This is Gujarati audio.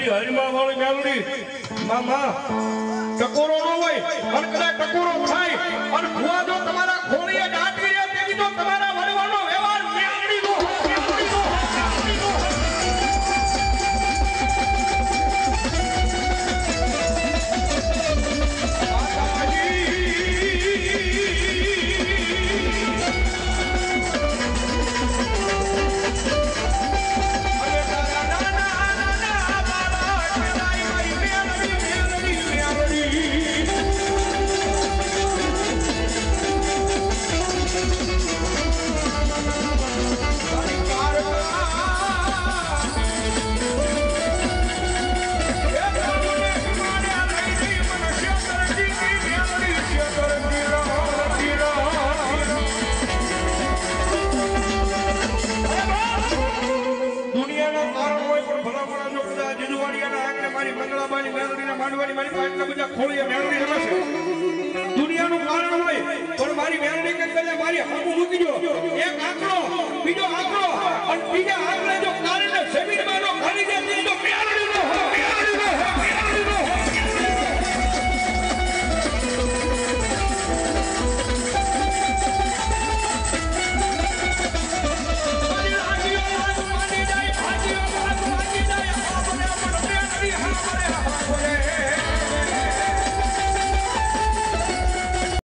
મારી હરિમા વાળી મેલડી મામા ટકોરો ન હોય અને કદાચ ટકોરો થાય અને ભુવા જો તમારા ખોળીએ દાટી રે તેની તો તમારા વડવાનો વ્યવહાર મેલડી નો દુનિયાનું કારણ હોય પણ મારી મેલડી કે મારી હામું મૂકી દો એક આંકડો